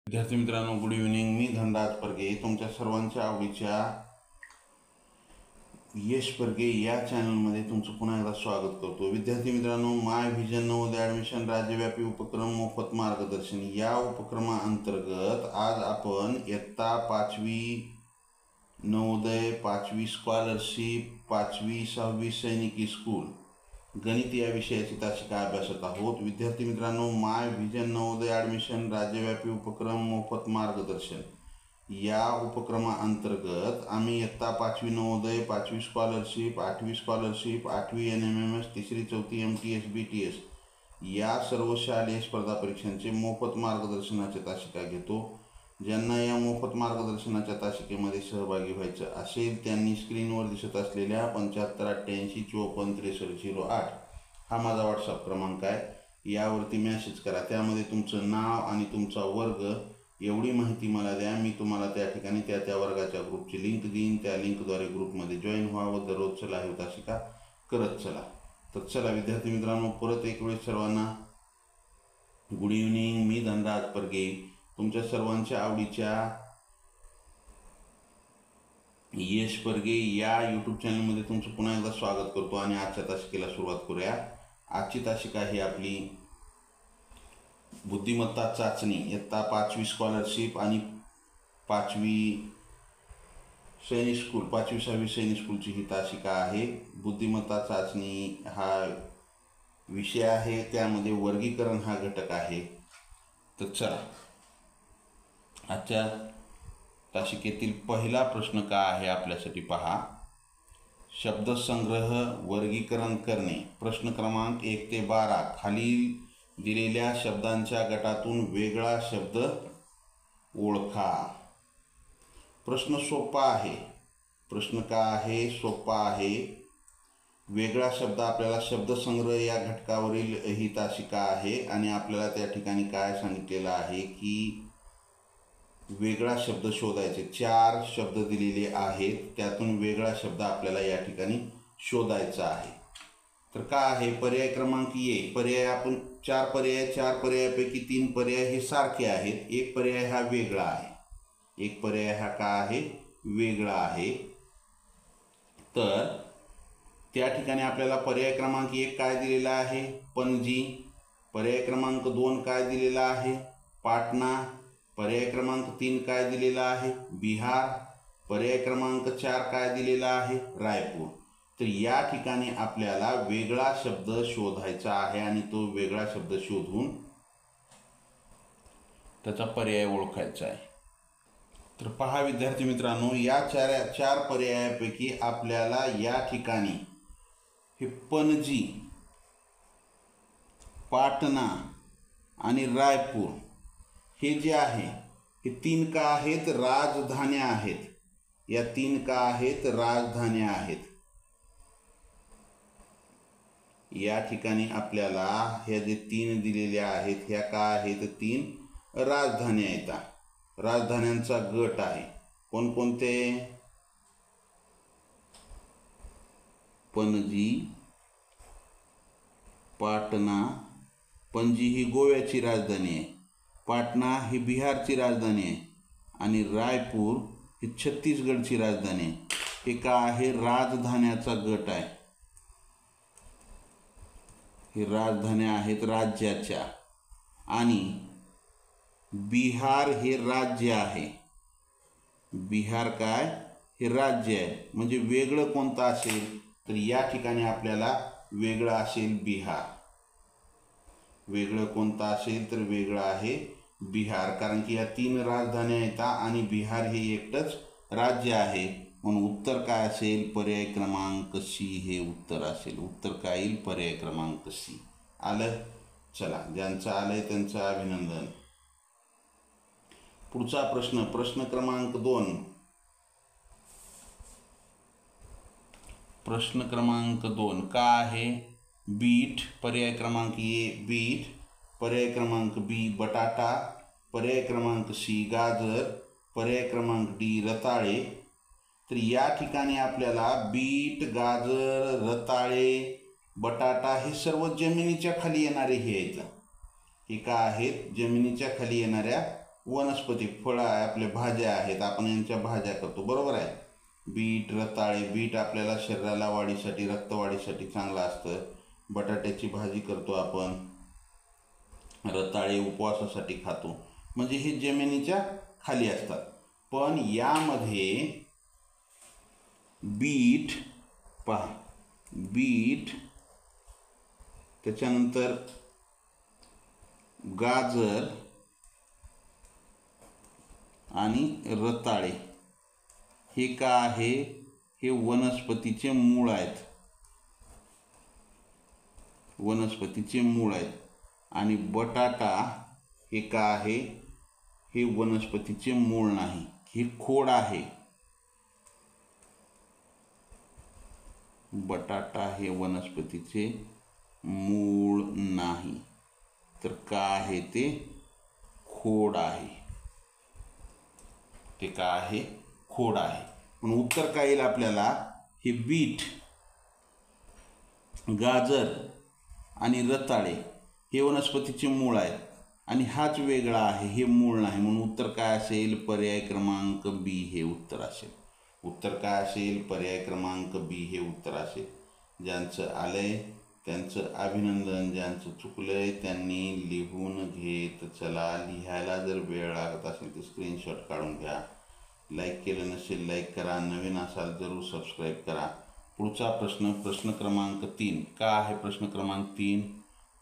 विद्यार्थी मित्रांनो, good evening. मी धनराज परगे तुमच्या सर्वांच्या आवडीच्या यश परगे या चॅनलमध्ये तुमचं पुन्हा एकदा स्वागत करतो. विद्यार्थी मित्रांनो, माय व्हिजन नवोदय ॲडमिशन राज्यव्यापी उपक्रम मोफत मार्गदर्शन या उपक्रमाअंतर्गत आज आपण इयत्ता 5वी नवोदय, 5वी स्कॉलरशिप, 5वी 6वी सैनिकी स्कूल गणित या विषयाची तासिका अभ्यासत आहोत. विद्यार्थी मित्रांनो, माय व्हिजन नवोदय ॲडमिशन राज्यव्यापी उपक्रम मोफत मार्गदर्शन या उपक्रमाअंतर्गत आम्ही इयत्ता 5वी नवोदय, 5वी स्कॉलरशिप, 8वी स्कॉलरशिप, 8वी NMMS, 3री 4थी MTS BTS या सर्व शालेय स्पर्धा परीक्षांचे मोफत मार्गदर्शनाची तासिका घेतो. ज्यांना या मोफत मार्गदर्शनाच्या तासिकेमध्ये सहभागी व्हायचं असेल त्यांनी स्क्रीनवर दिसत असलेल्या 7588545308 हा माझा व्हॉट्सअप क्रमांक आहे. यावरती मेसेज करा. त्यामध्ये तुमचं नाव आणि तुमचा वर्ग एवढी माहिती मला द्या. मी तुम्हाला त्या ठिकाणी त्या वर्गाच्या ग्रुपची लिंक देईन. त्या लिंकद्वारे ग्रुपमध्ये जॉईन व्हावं. दररोजचं लाईव्ह तासिका करत चला. तर चला विद्यार्थी मित्रांनो, परत एक वेळेस सर्वांना गुड इव्हनिंग. मी धनराज परगे तुमच्या सर्वांच्या आवडीच्या यश परगे या यूट्यूब चॅनलमध्ये तुमचं पुन्हा एकदा स्वागत करतो आणि आजच्या तासिकेला सुरुवात करूया. आजची तासिका ही आपली बुद्धिमत्ता चाचणी इयत्ता 5वी स्कॉलरशिप आणि 5वी सैनिक स्कूल, 5वी 6वी सैनिक स्कूलची ही तासिका आहे. बुद्धिमत्ता चाचणी हा विषय आहे, त्यामध्ये वर्गीकरण हा घटक आहे. तर चला, आजच्या तासिकेतील पहिला प्रश्न का आहे आपल्यासाठी पहा. शब्दसंग्रह वर्गीकरण करणे. प्रश्न क्रमांक 1 ते 12 खालील दिलेल्या शब्दांच्या गटातून वेगळा शब्द ओळखा. प्रश्न सोपा आहे. प्रश्न का आहे? सोपा आहे. वेगळा शब्द आपल्याला शब्दसंग्रह या घटकावरील ही तासिका आहे आणि आपल्याला त्या ठिकाणी काय सांगितलेलं आहे की वेगळा शब्द शोधायचे. 4 शब्द दिलेले आहेत, त्यातून वेगळा शब्द आपल्याला या ठिकाणी शोधायचा आहे. तर का आहे? पर्याय क्रमांक ए. पर्याय आपण 4 पर्यायापैकी 3 पर्याय हे सारखे आहेत. एक पर्याय हा वेगळा आहे. एक पर्याय हा का आहे? वेगळा आहे. तर त्या ठिकाणी आपल्याला पर्याय क्रमांक 1 काय दिलेला आहे? पणजी. पर्याय क्रमांक 2 काय दिलेला आहे? पाटणा. पर्याय क्रमांक 3 काय दिलेला आहे? बिहार. पर्याय क्रमांक 4 काय दिलेला आहे? रायपूर. तर या ठिकाणी आपल्याला वेगळा शब्द शोधायचा आहे आणि तो वेगळा शब्द शोधून त्याचा पर्याय ओळखायचा आहे. तर पहा विद्यार्थी मित्रांनो, या 4 पर्यायापैकी आपल्याला या ठिकाणी हे पणजी, पाटणा आणि रायपूर हे जे आहे हे 3 का आहेत? राजधान्या आहेत. या 3 का आहेत? राजधान्या आहेत. या ठिकाणी आपल्याला ह्या जे 3 दिलेल्या आहेत ह्या का आहेत? 3 राजधान्या येतात. राजधान्यांचा गट आहे. कोणकोणते? पणजी, पाटणा. पणजी ही गोव्याची राजधानी आहे. पाटणा ही बिहारची राजधानी आहे आणि रायपूर ही छत्तीसगडची राजधानी आहे. हे का आहे? राजधान्याचा गट आहे. हे राजधान्या आहेत राज्याच्या. आणि बिहार हे राज्य आहे. बिहार काय? हे राज्य आहे. म्हणजे वेगळं कोणतं असेल? तर या ठिकाणी आपल्याला वेगळं असेल बिहार. वेगळं कोणतं असेल तर वेगळं आहे बिहार. कारण की या 3 राजधान्या येतात आणि बिहार हे एकटंच राज्य आहे. म्हणून उत्तर काय असेल? पर्याय क्रमांक सी हे उत्तर असेल. उत्तर काय येईल? पर्याय क्रमांक सी. आलं? चला, ज्यांचं आलंय त्यांचं अभिनंदन. पुढचा प्रश्न, प्रश्न क्रमांक 2. प्रश्न क्रमांक 2 का आहे? बीट. पर्याय क्रमांक ए बीट. पर्याय क्रमांक बी बटाटा. पर्याय क्रमांक सी गाजर. पर्याय क्रमांक डी रताळे. तर या ठिकाणी आपल्याला बीट, गाजर, रताळे, बटाटा हे सर्व जमिनीच्या खाली येणारे हे आहेत. हे का आहेत? जमिनीच्या खाली येणाऱ्या वनस्पती, फळं आहे, आपल्या भाज्या आहेत, आपण यांच्या भाज्या करतो, बरोबर आहे. बीट, रताळे. बीट आपल्याला शरीराला वाढीसाठी, रक्तवाढीसाठी चांगलं असतं. बटाट्याची भाजी करतो आपण. रताळे उपवासासाठी खातो. म्हणजे हे जमिनीच्या खाली असतात. पण यामध्ये बीट पहा, बीट, त्याच्यानंतर गाजर आणि रताळे हे का आहे, हे वनस्पतीचे मूळ आहेत, वनस्पतीचे मूळ आहेत. आणि बटाटा हे का आहे, हे वनस्पतीचे मूळ नाही, हे खोड आहे. बटाटा हे वनस्पतीचे मूळ नाही, तर का आहे, ते खोड आहे. ते का आहे, खोड आहे. म्हणून उत्तर काय येईल आपल्याला, हे बीट, गाजर आणि रताळे हे वनस्पतीचे मूळ आहेत आणि हाच वेगळा आहे, हे मूळ नाही. म्हणून उत्तर काय असेल, पर्याय क्रमांक बी हे उत्तर असेल. उत्तर काय असेल, पर्याय क्रमांक बी हे उत्तर असेल. ज्यांचं आलंय त्यांचं अभिनंदन, ज्यांचं चुकलंय त्यांनी लिहून घेत चला. लिहायला जर वेळ लागत असेल तर स्क्रीनशॉट काढून घ्या. लाईक केलं नसेल लाईक करा, नवीन असाल जरूर सबस्क्राईब करा. पुढचा प्रश्न, प्रश्न क्रमांक 3. का आहे प्रश्न क्रमांक 3?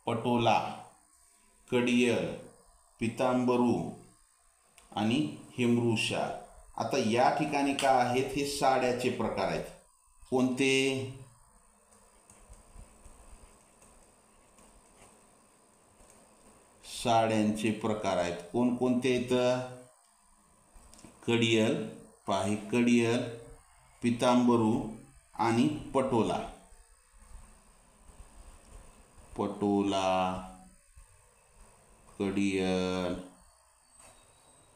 पटोला, कडियल, पितांबरू आणि हेमरूशाल. आता या ठिकाणी का आहेत, हे साड्याचे प्रकार आहेत. कोणते? साड्यांचे प्रकार आहेत. कोणकोणते आहेत? कडियल, पाही, कडियल, पितांबरू आणि पटोला. पटोला, कडियल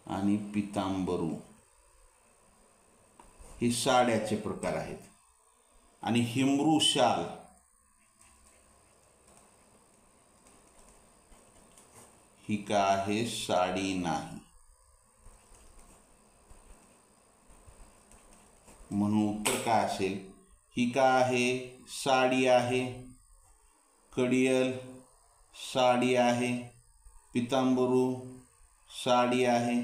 आणि पितांबरू हे साड्याचे प्रकार आहेत. आणि हेमरूशाल ही का आहे, साडी नाही. म्हणून उत्तर काय असेल, ही का आहे, साडी आहे. कडियल साडी आहे, पितांबरू साडी आहे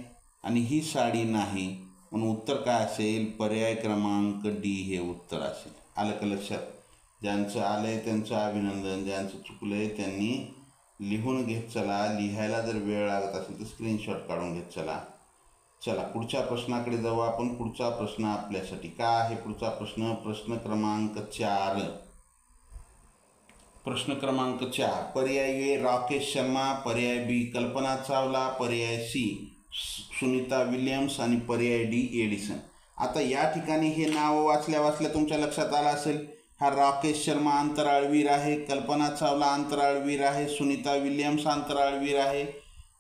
आणि ही साडी नाही. म्हणून उत्तर काय असेल, पर्याय क्रमांक डी हे उत्तर असेल. आलं का लक्षात? ज्यांचं आलंय त्यांचं अभिनंदन, ज्यांचं चुकलंय त्यांनी लिहून घेत चला. लिहायला जर वेळ लागत असेल तर स्क्रीनशॉट काढून घेत चला. चला पुढच्या प्रश्नाकडे जाऊ आपण. पुढचा प्रश्न आपल्यासाठी काय आहे? पुढचा प्रश्न, प्रश्न क्रमांक 4. प्रश्न क्रमांक 4. पर्याय ए राकेश शर्मा, पर्याय बी कल्पना चावला, पर्याय सी सुनीता विल्यम्स आणि पर्याय डी एडिसन. आता या ठिकाणी हे नाव वाचल्या तुमच्या लक्षात आलं असेल, हा राकेश शर्मा अंतराळवीर आहे, कल्पना चावला अंतराळवीर आहे, सुनीता विल्यम्स अंतराळवीर आहे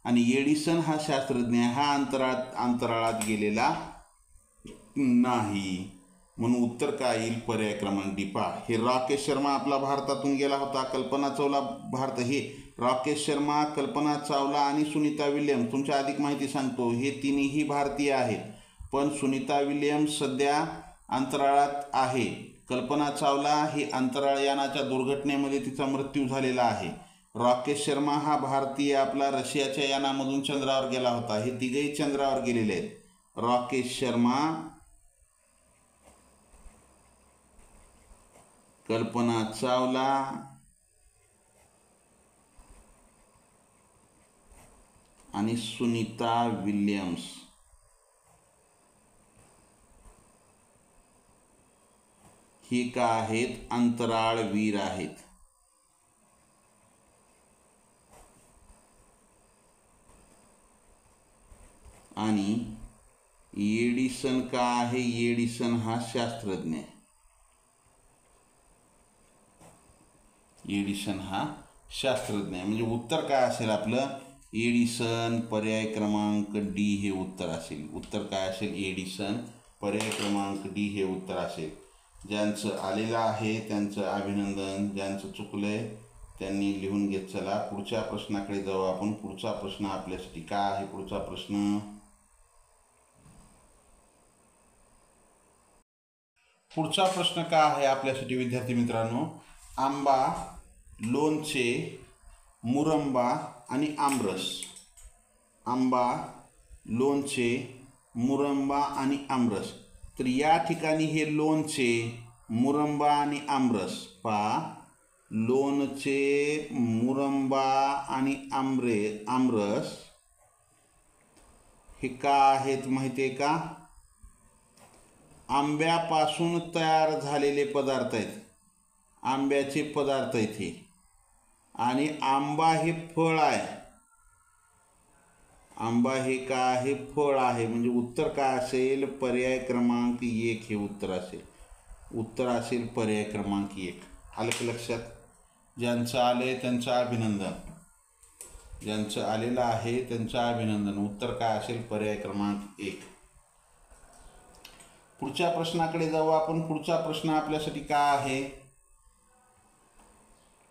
आणि एडिसन हा शास्त्रज्ञ हा अंतराळात गेलेला नाही. म्हणून उत्तर काय येईल, पर्याय क्रमांक डी. पहा, हे राकेश शर्मा आपला भारतातून गेला होता, कल्पना चावला भारत, हे राकेश शर्मा, कल्पना चावला आणि सुनीता विल्यम्स, तुमच्या अधिक माहिती सांगतो, हे तिन्ही भारतीय आहेत. पण सुनीता विल्यम्स सध्या अंतराळात आहे. कल्पना चावला ही अंतराळयानाच्या दुर्घटनेमध्ये तिचा मृत्यू झालेला आहे. राकेश शर्मा हा भारतीय आपला रशियाच्या यानामधून चंद्रावर गेला होता. हे तिघेही चंद्रावर गेलेले आहेत. राकेश शर्मा, कल्पना चावला आणि सुनीता विल्यम्स ही का आहेत, अंतराळवीर आहेत. आणि एडिसन का आहे, एडिसन हा शास्त्रज्ञ आहे. एडिसन हा शास्त्रज्ञ आहे. म्हणजे उत्तर काय असेल आपलं, एडिसन, पर्याय क्रमांक डी हे उत्तर असेल. उत्तर काय असेल, एडिसन, पर्याय क्रमांक डी हे उत्तर असेल. ज्यांचं आलेलं आहे त्यांचं अभिनंदन, ज्यांचं चुकलंय त्यांनी लिहून घेत चला. पुढच्या प्रश्नाकडे जाऊ आपण. पुढचा प्रश्न आपल्यासाठी काय आहे? पुढचा प्रश्न काय आहे आपल्यासाठी विद्यार्थी मित्रांनो? आंबा, लोणचे, मुरंबा आणि आमरस. आंबा, लोणचे, मुरंबा आणि आमरस. तर या ठिकाणी हे लोणचे, मुरंबा आणि आमरस पहा. लोणचे, मुरंबा आणि आमरस हे का आहेत माहिती आहे का? आंब्यापासून तयार झालेले पदार्थ आहेत. आंब्याचे पदार्थ आहेत हे. आणि आंबा हे फळ आहे. आंबा हे काय आहे? फळ आहे. म्हणजे उत्तर काय असेल? पर्याय क्रमांक 1 हे उत्तर असेल. उत्तर असेल पर्याय क्रमांक 1. आलं की लक्षात? ज्यांचं आले त्यांचं अभिनंदन. ज्यांचं आलेलं आहे त्यांचं अभिनंदन. उत्तर काय असेल? पर्याय क्रमांक 1. पुढच्या प्रश्नाकडे जाऊ आपण. पुढचा प्रश्न आपल्यासाठी काय आहे?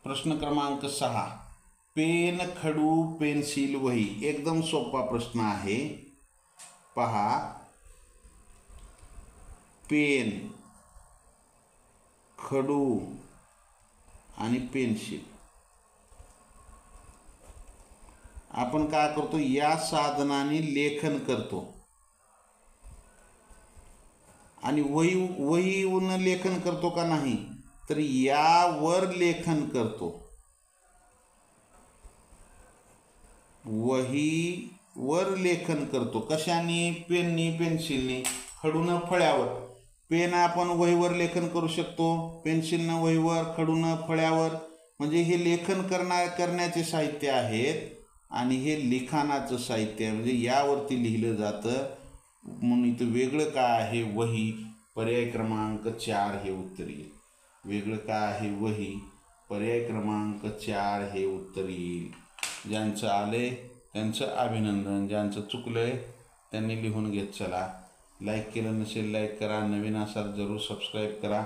प्रश्न क्रमांक 6. पेन, खडू, पेन्सिल, वही. एकदम सोपा प्रश्न आहे. पहा, पेन, खडू आणि पेन्सिल. आपण काय करतो? या साधनाने लेखन करतो. आणि वहीहून लेखन करतो का नाही? तर यावर लेखन करतो. वहीवर लेखन करतो. कशाने? पेननी, पेन्सिलने. खडून फळ्यावर. पेन आपण वहीवर लेखन करू शकतो, पेन्सिलनं वहीवर, खडून फळ्यावर. म्हणजे हे लेखन करण्याचे साहित्य आहेत आणि हे लिखाणाचं साहित्य आहे. म्हणजे यावरती लिहिलं जातं. म्हणून इथं वेगळं काय आहे? वही. पर्याय क्रमांक 4 हे उत्तर येईल. वेगळं काय आहे? वही. पर्याय क्रमांक 4 हे उत्तर येईल. ज्यांचं आले त्यांचं अभिनंदन. ज्यांचं चुकलंय त्यांनी लिहून घेत चला. लाईक केलं नसेल लाईक करा. नवीन असाल जरूर सबस्क्राईब करा.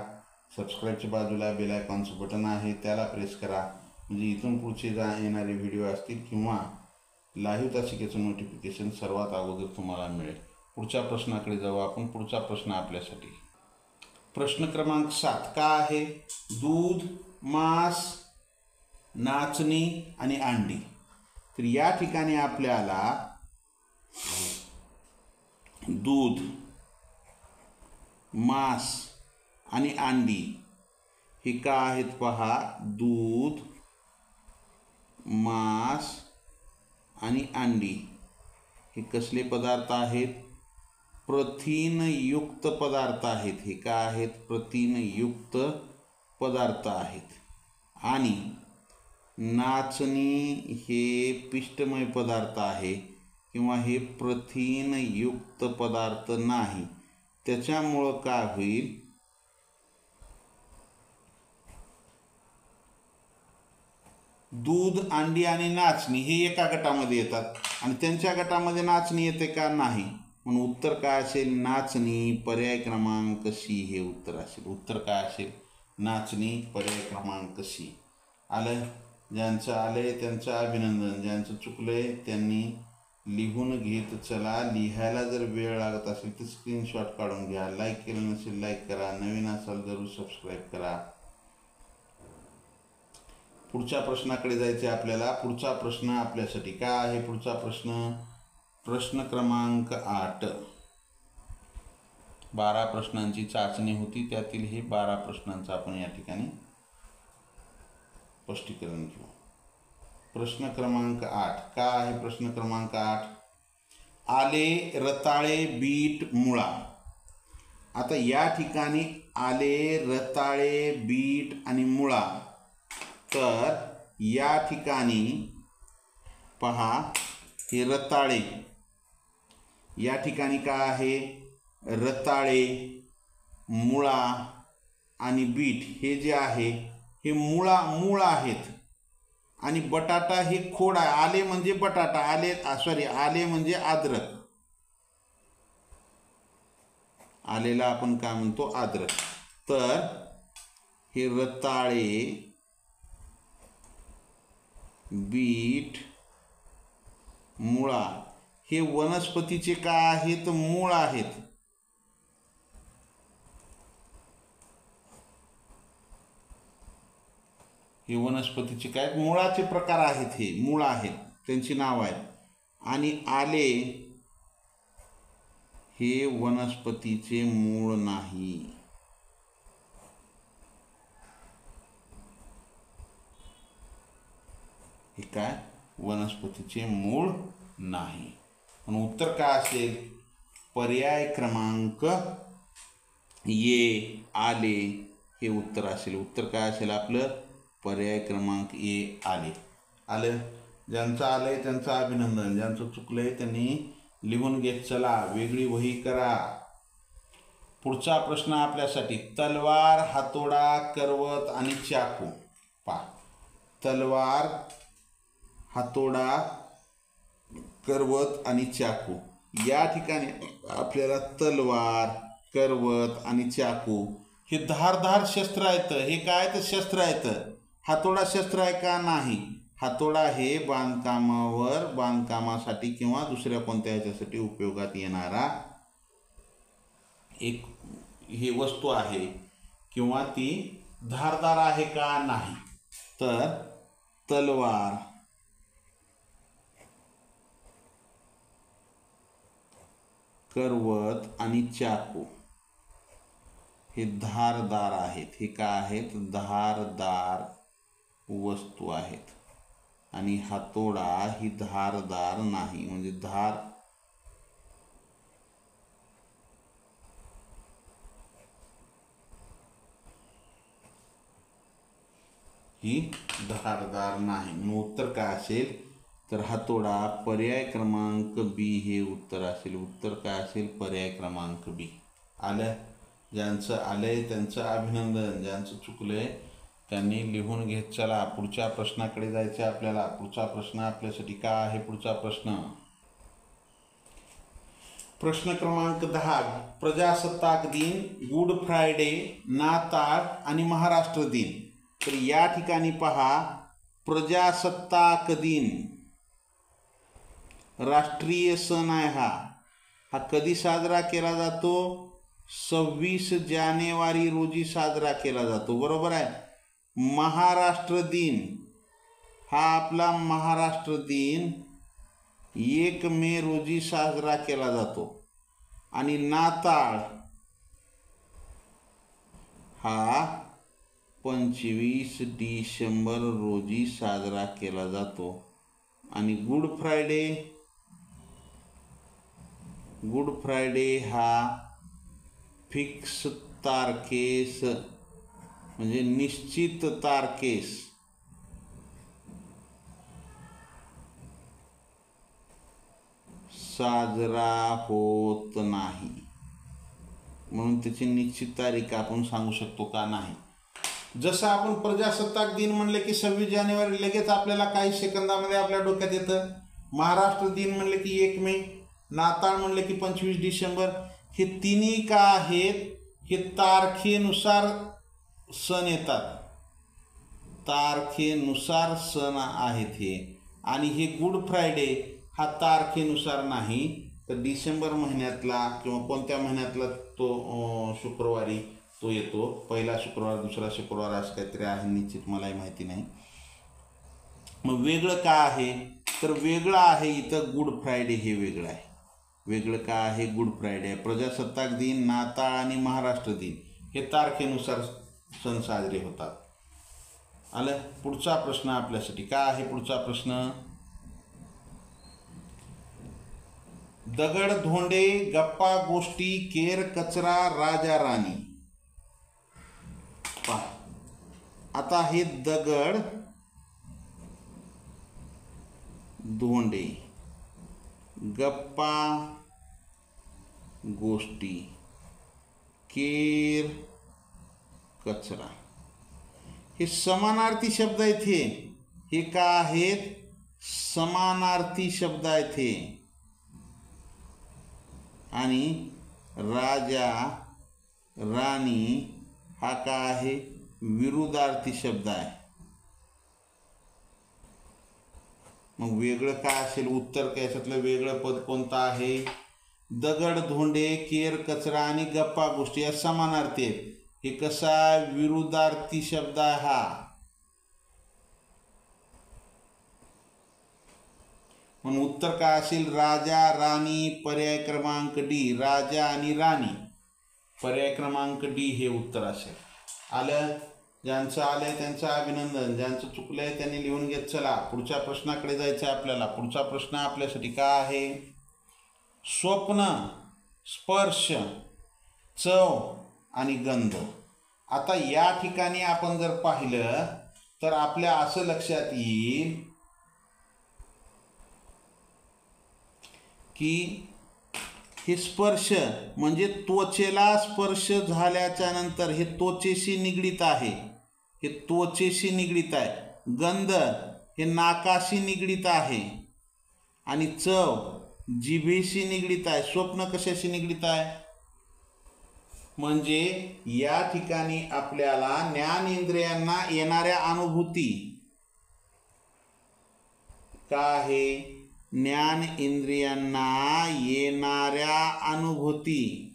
सबस्क्राईबच्या बाजूला बेल आयकॉनचं बटन आहे, त्याला प्रेस करा. म्हणजे इथून पुढचे येणारे व्हिडिओ असतील किंवा लाईव्ह तासिकेचं नोटिफिकेशन सर्वात अगोदर तुम्हाला मिळेल. पुढच्या प्रश्नाकडे जाऊ आपण. पुढचा प्रश्न आपल्यासाठी प्रश्न क्रमांक 7 काय आहे? दूध, मांस, नाचणी आणि अंडी. तर या ठिकाणी आपल्याला दूध, मांस आणि अंडी हे काय आहेत? पहा, दूध, मांस आणि अंडी हे कसले पदार्थ आहेत? प्रथिनयुक्त पदार्थ आहेत. हे काय आहेत? प्रथिनयुक्त पदार्थ आहेत. आणि नाचणी हे पिष्टमय पदार्थ आहे किंवा हे प्रथिनयुक्त पदार्थ नाही. त्याच्यामुळं काय होईल? दूध, अंडी आणि नाचणी हे एका गटामध्ये येतात आणि त्यांच्या गटामध्ये नाचणी येते का? नाही. म्हणून उत्तर काय असेल? नाचणी. पर्याय क्रमांक C हे उत्तर असेल. उत्तर काय असेल? नाचणी. पर्याय क्रमांक C. आलं? ज्यांचं आलंय त्यांचं अभिनंदन. ज्यांचं चुकलंय त्यांनी लिहून घेत चला. लिहायला जर वेळ लागत असेल तर स्क्रीनशॉट काढून घ्या. लाईक केलं नसेल लाईक करा. नवीन असाल जरूर सबस्क्राईब करा. पुढच्या प्रश्नाकडे जायचे आपल्याला. पुढचा प्रश्न आपल्यासाठी काय आहे? पुढचा प्रश्न प्रश्न क्रमांक 8. 12 प्रश्नांची चाचणी होती. त्यातील हे 12 प्रश्नांचं आपण या ठिकाणी स्पष्टीकरण घेऊ. प्रश्न क्रमांक 8 काय आहे? प्रश्न क्रमांक 8. आले, रताळे, बीट, मुळा. आता या ठिकाणी आले, रताळे, बीट आणि मुळा. तर या ठिकाणी पहा, हे रताळे. या ठिकाणी काय आहे? रताळे, मुळा आणि बीट हे जे आहे हे मूळ आहेत. आणि बटाटा हे खोड आहे. आले म्हणजे बटाटा. आले म्हणजे अद्रक. आलेला आपण काय म्हणतो? अद्रक. तर हे रताळे, बीट, मुळा हे वनस्पतीचे काय आहेत? मूळ आहेत. हे वनस्पतीचे काय? मुळाचे प्रकार आहेत. हे मूळ आहेत, त्यांची नाव आहेत. आणि आले हे वनस्पतीचे मूळ नाही. हे काय? वनस्पतीचे मूळ नाही. म्हणून उत्तर काय असेल? पर्याय क्रमांक ए, आले हे उत्तर असेल. उत्तर काय असेल आपलं? पर्याय क्रमांक ए, आले. आलं? ज्यांचं आलंय त्यांचं अभिनंदन. ज्यांचं चुकलंय त्यांनी लिहून घेत चला, वेगळी वही करा. पुढचा प्रश्न आपल्यासाठी, तलवार, हातोडा, करवत आणि चाकू. पहा, तलवार, हातोडा, करवत आणि चाकू. या ठिकाणी आपल्याला तलवार, करवत आणि चाकू हे धारधार शस्त्र आहेत. हे काय? तर शस्त्र आहेत. हातोडा शस्त्र आहे का? नाही. हातोडा हे बांधकामासाठी किंवा दुसऱ्या कोणत्या ह्याच्यासाठी उपयोगात येणारा एक ही वस्तू आहे, किंवा ती धारदार आहे का? नाही. तर तलवार, करवत आणि चाकू हे धारदार आहेत. हे काय आहेत? धारदार वस्तू आहेत. आणि हातोडा ही धारदार नाही, म्हणजे धार ही धारदार नाही. म्हणून उत्तर काय असेल? तर हातोडा. पर्याय क्रमांक बी हे उत्तर असेल. उत्तर काय असेल? पर्याय क्रमांक बी. आलं? ज्यांचं आलंय त्यांचं अभिनंदन. ज्यांचं चुकलंय त्यांनी लिहून घेत चला. पुढच्या प्रश्नाकडे जायचं आपल्याला. पुढचा प्रश्न आपल्यासाठी काय आहे? पुढचा प्रश्न, प्रश्न क्रमांक 10. प्रजासत्ताक दिन, गुड फ्रायडे, नाताळ आणि महाराष्ट्र दिन. तर या ठिकाणी पहा, प्रजासत्ताक दिन राष्ट्रीय सण आहे. हा कधी साजरा केला जातो? 26 जानेवारी रोजी साजरा केला जातो. बरोबर आहे. महाराष्ट्र दिन हा आपला महाराष्ट्र दिन 1 मे रोजी साजरा केला जातो. आणि नाताळ हा 25 डिसेंबर रोजी साजरा केला जातो. आणि गुड फ्रायडे हा फिक्स तारखेस, म्हणजे निश्चित तारखेस साजरा होत नाही. म्हणून त्याची निश्चित तारीख आपण सांगू शकतो का? नाही. जसं आपण प्रजासत्ताक दिन म्हणले की 26 जानेवारी लगेच आपल्याला काही सेकंदामध्ये आपल्या डोक्यात येतं. महाराष्ट्र दिन म्हणले की 1 मे, नाताळ म्हणले की 25 डिसेंबर. हे तिन्ही का आहेत? हे तारखेनुसार सण येतात. तारखेनुसार सण आहेत हे. आणि हे गुड फ्रायडे हा तारखेनुसार नाही, तर डिसेंबर महिन्यातला किंवा कोणत्या महिन्यातला तो शुक्रवारी तो येतो. पहिला शुक्रवार, दुसरा शुक्रवार असं काहीतरी आहे, निश्चित मलाही माहिती नाही. मग वेगळं का आहे? तर वेगळं आहे इथं गुड फ्रायडे हे वेगळं आहे. वेगळं का आहे? गुड फ्रायडे आहे. प्रजासत्ताक दिन, नाताळ आणि महाराष्ट्र दिन हे तारखेनुसार सण साजरे होतात. आलं? पुढचा प्रश्न आपल्यासाठी काय आहे? पुढचा प्रश्न, दगड धोंडे, गप्पा गोष्टी, केर कचरा, राजा राणी. पहा, आता हे दगड धोंडे, गप्पा गोष्टी, केर कचरा हे समानार्थी शब्द आहेत. हे का आहेत? समानार्थी शब्द आहेत हे. आणि राजा राणी हा का आहे? विरुद्धार्थी शब्द आहे. मग वेगळं काय असेल उत्तर? काय याच्यातलं वेगळं पद कोणतं आहे? दगड, धोंडे, केर, कचरा आणि गप्पा गोष्टी या समानार्थी आहेत. हे कसा विरुद्धार्थी शब्द आहे हा. म्हणून उत्तर काय असेल? राजा, राणी. पर्याय क्रमांक डी, राजा आणि राणी. पर्याय क्रमांक डी हे उत्तर असेल. आलं? ज्यांचं आलंय त्यांचं अभिनंदन, ज्यांचं चुकलंय त्यांनी लिहून घेत चला. पुढच्या प्रश्नाकडे जायचं आहे आपल्याला. पुढचा प्रश्न आपल्यासाठी काय आहे? स्वप्न, स्पर्श, चव आणि गंध. आता या ठिकाणी आपण जर पाहिलं तर आपल्या असं लक्षात येईल की हे स्पर्श म्हणजे त्वचेला स्पर्श झाल्याच्या नंतर हे त्वचेशी निगडीत आहे. हे त्वचेशी निगडीत आहे. गंध हे नाकाशी निगडीत आहे. आणि चव जिभेशी निगडीत आहे. स्वप्न कशाशी निगडीत आहे? म्हणजे या ठिकाणी आपल्याला ज्ञानेंद्रियांना येणाऱ्या अनुभूती काय आहे? ज्ञान इंद्रियांना येणाऱ्या अनुभूती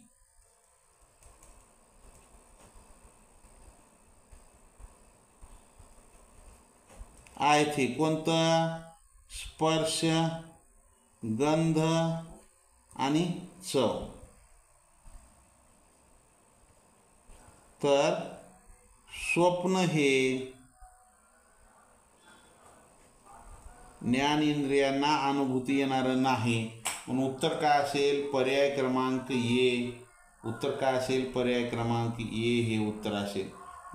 आहे ते कोणतं? स्पर्श, गंध आणि चव. तर स्वप्न हे ज्ञानेंद्रियांना अनुभूती येणारं नाही. म्हणून उत्तर काय असेल? पर्याय क्रमांक ए. उत्तर काय असेल? पर्याय क्रमांक ए हे उत्तर असेल.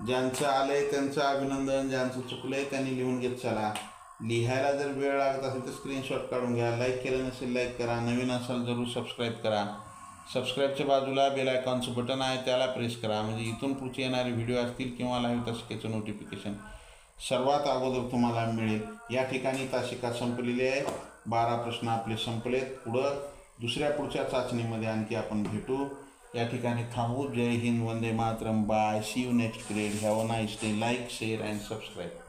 ज्यांचं आलंय त्यांचं अभिनंदन, ज्यांचं चुकलंय त्यांनी लिहून घेत चला. लिहायला जर वेळ लागत असेल तर स्क्रीनशॉट काढून घ्या. लाईक केलं नसेल लाईक करा. नवीन असाल जरूर सबस्क्राईब करा. सबस्क्राईबच्या बाजूला बेल आयकॉनचं बटन आहे त्याला प्रेस करा, म्हणजे इथून पुढचे येणारे व्हिडिओ असतील किंवा लाईव्ह तासिकेचं नोटिफिकेशन सर्वात अगोदर तुम्हाला मिळेल. या ठिकाणी तासिका संपलेली आहे. 12 प्रश्न आपले संपलेत. पुढच्या चाचणीमध्ये आणखी आपण भेटू. या ठिकाणी थांबू. जय हिंद, वंदे मातरम, bye. See you next grade. Have a nice day. Like, share and subscribe.